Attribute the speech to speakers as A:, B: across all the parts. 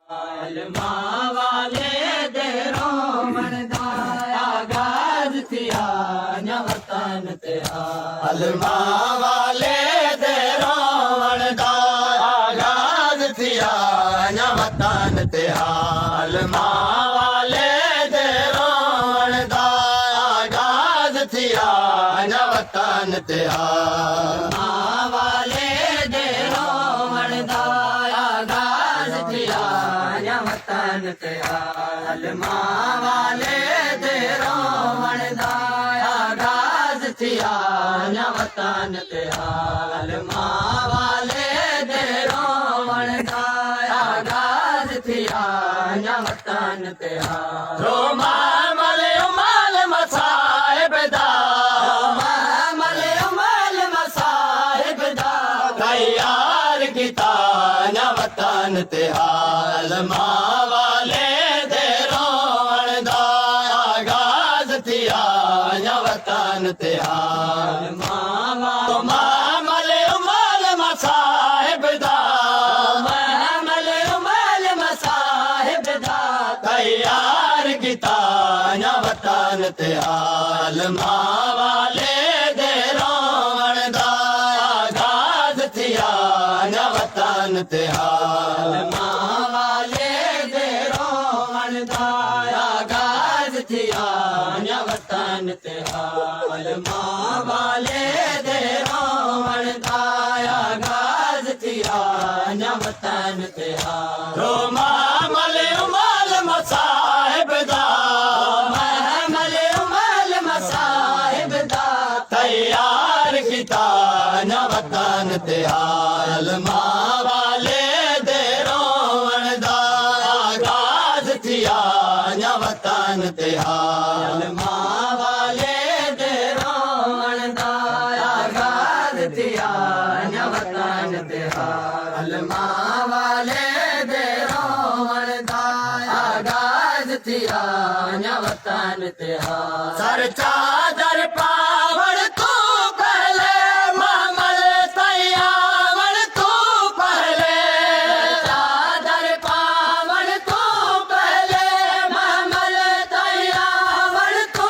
A: अलमा वाले दे रोमन दा आगाज थिया न्या वतन ते
B: अलमा वाले दे रोवण दा आगाज थिया न्या वतन ते अलमा वाले दे रोवण दा आगाज थिया न्या वतन ते
A: वाले दे रोमन दा आगाज थिया न्या वतन ते अलमा वाले दे रोमन दा आगाज थिया न्या वतन ते अलमा वाले दे रोमन दा आगाज थिया न्या वतन ते
B: रोमा मले उमाल मसाहिब दा तैयार किता न्या वतन ते अलमा वाले दे रोवण दा आगाज थिया न्या वतन ते मले उमाल मसाहिब दा तैयार किता न्या वतन ते अलमा वाले दे रोवण दा आगाज थिया न्या वतन ते
A: अलमा वाले दे रोमन दा आगाज थिया न्या वतन ते अलमा वाले दे रोमन दा आगाज थिया न्या वतन ते
B: रोमा मले उमाल मसाहिब दा तैयार किता न्या वतन ते अलमा वाले दे रोवण दा आगाज थिया न्या वतन ते
A: अलमा वाले दे रोमन दा आगाज थिया न्या वतन ते अलमा वाले दे रोमन दा आगाज थिया न्या वतन ते
B: सर चादर पावण तू पहले मामल तैयावण तू पहले
A: चादर पावन तू पहले महमल तैयावन तू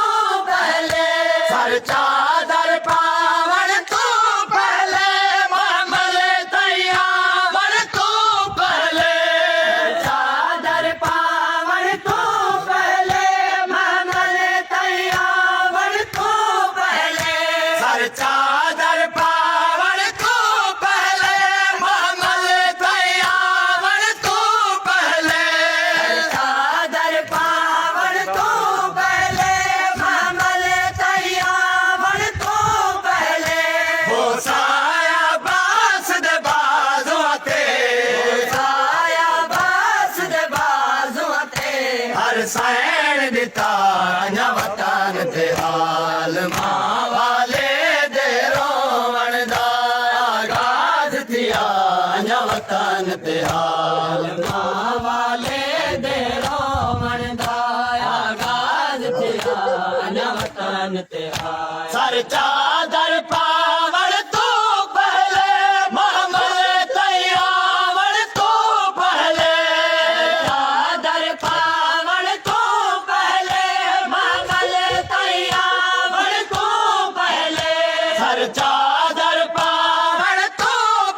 A: पहले
B: सर चादर पावण तू पहले मामल तैयावण तू पहले
A: चादर पावन तू पहले महमल तैयावन तू पहले
B: सर चादर पावण तू पहले मामल तैयावण तू पहले
A: चादर पावन तू पहले महमल तैयावन तू पहले
B: वो साया बास दे बाजुआ ते
A: साया बास दे बाजुआ ते
B: हर सैन दिता न्या वतन ते अलमा वाले दे रोवण दा आगाज थिया न्या वतन ते
A: अलमा वाले दे रोमन दा आगाज थिया न्या वतन ते
B: सर चादर पावण तू पहले मामल तैयावण तू पहले
A: चादर पावन तू पहले महमल तैयावन तू पहले
B: सर चादर पावण तू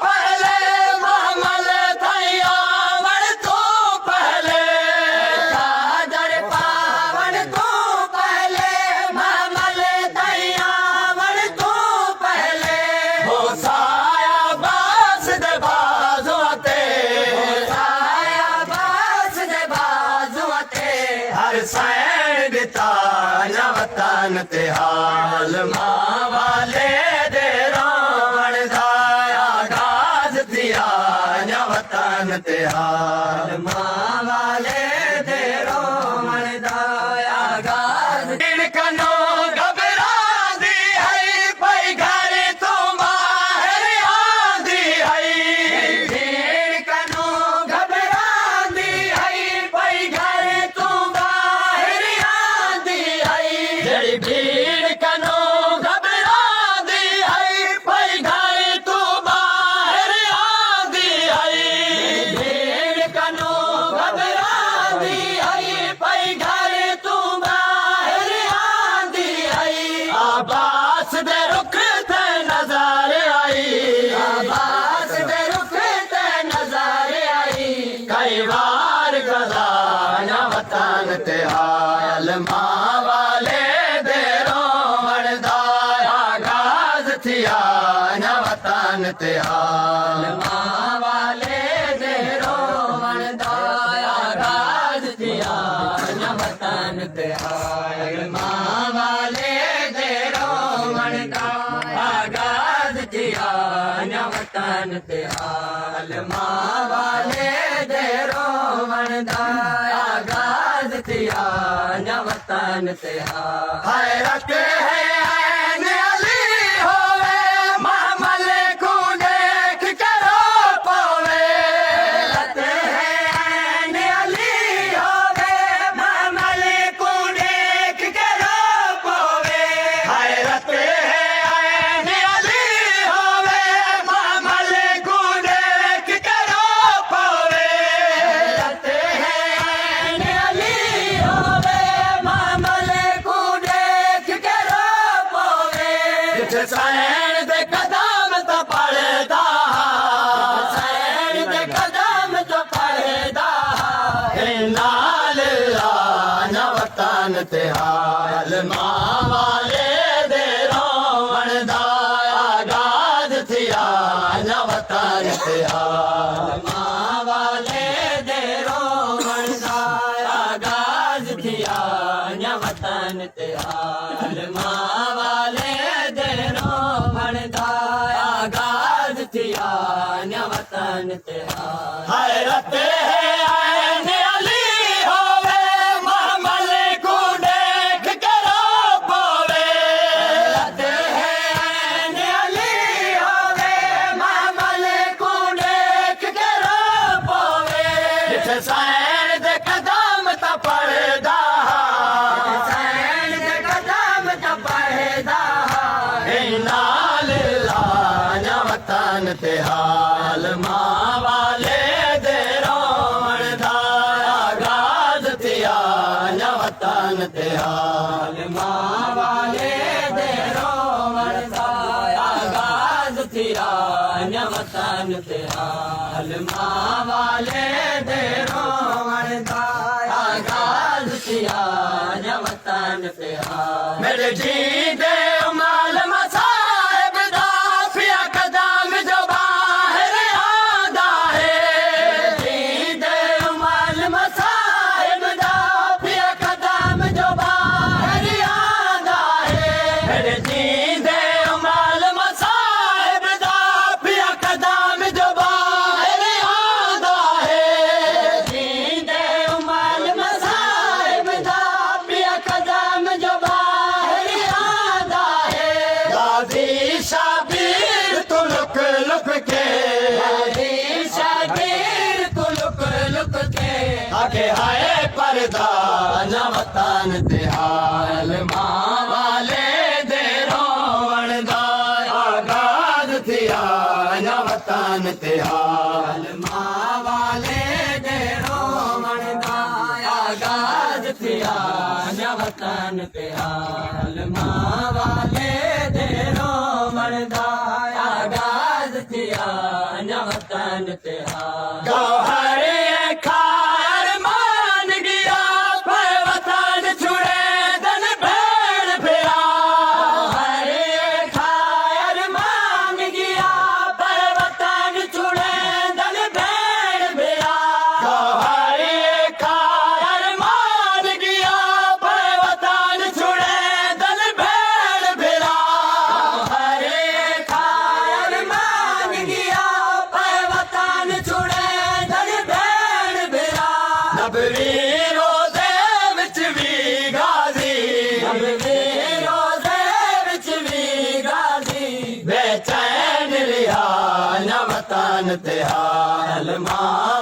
B: पहले मामल तैयावण तू पहले
A: चादर पावन तू पहले महमल तैयावन तू पहले
B: वो साया बास दे बाजुआ ते
A: साया बास दे बाजुआ ते
B: हर सैन दिता न्या वतन ते अलमा वाले दे रोवण दा आगाज थिया न्या वतन ते
A: अलमा वाले दे रोमन दा आगाज
B: कनो घबरांदी है पई घर तू बाहर आंदी है
A: भीड़ कनो घबरांदी आई पई घर तू बाहर आंदी आई
B: जड़ी भीड़ कनो घबरांदी है पई घर तू बाहर आंदी है
A: भीड़ कनो
B: कई बार खजाना वतन ते हाल मां वाले दे रोवण दा आगाज थिया न वतन ते हाल
A: मां वाले दे रोवण दा आगाज थिया न वतन ते हाल मां वाले दे रोवण दा आगाज थिया न वतन ते हाल मां वाले दे रोवण दा आगाज थिया न वतन ते हाल
B: हैरत है ऐन अली होवे महमल को देख करो पावे
A: हैरत है ऐन अली होवे महमल को देख के रो पावे
B: हैरत है ऐन अली होवे महमल को देख करो पावे
A: हैरत है ऐन अली होवे महमल को देख के रो पावे
B: जिथे सैन दे कदम तो पड़दा
A: सैन दे कदम तो पड़दा
B: नाल आना वतन ते हाल मां वाले दे रोवण दा आगाज थिया न वतन ते हाल
A: मां वाले दे रोवण दा आगाज थिया न वतन ते हाल मां वाले दे रोवण दा आगाज थिया न वतन ते हाल
B: हैरत है ऐन अली होवे महमल को देख करो पावे
A: हैरत है ऐन अली होवे महमल को देख के रो पावे
B: जिथे सैन दे कदम तो पड़दा
A: सैन दे कदम तो पड़दा
B: नाल आना वतन ते हाल मां वाले दे रोवण दा आगाज थिया न वतन ते हाल
A: मां वाले दे रोवण दा आगाज थिया न वतन ते हाल मां वाले दे रोवण दा आगाज थिया न वतन ते हाल
B: मेरे जी दे माल मसाहिब दा पिया कदम जो बाहर आदा है
A: दे माल मसाहिब दा पिया कदम जो बाहर आदा है
B: मेरे जी दे माल मसाहिब दा पिया कदम जो बाहर आदा है
A: दे माल मसाहिब दा पिया कदम जो बाहर आदा है
B: गाजी शाबीर तू लुक लुक के
A: शागिर को लुक लुक के
B: आगे हाय पर्दा न वतन ते हाल मां वाले दे रोवण दा आगाज थिया न वतन ते हाल
A: मां वाले दे रोवण दा आगाज थिया न वतन ते हाल मां वाले दे रोवण दा आगाज थिया न वतन ते हाल
B: गौहर खार मान गया पर वतन छुड़े दन भेड़ फिरा
A: हरे खायर मान गया पर वतन छुड़े दल भेड़ बिरा
B: गौहर खार मान गया पर वतन छुड़े दन भेड़ फिरा
A: हरे खायर मान गया पर वतन छुड़े दल भेड़ बिरा
B: नबवी रोज़े विच भी गाज़ी
A: रोज़े विच भी गाज़ी
B: बेचैन रिहा न वतन ते हाल मां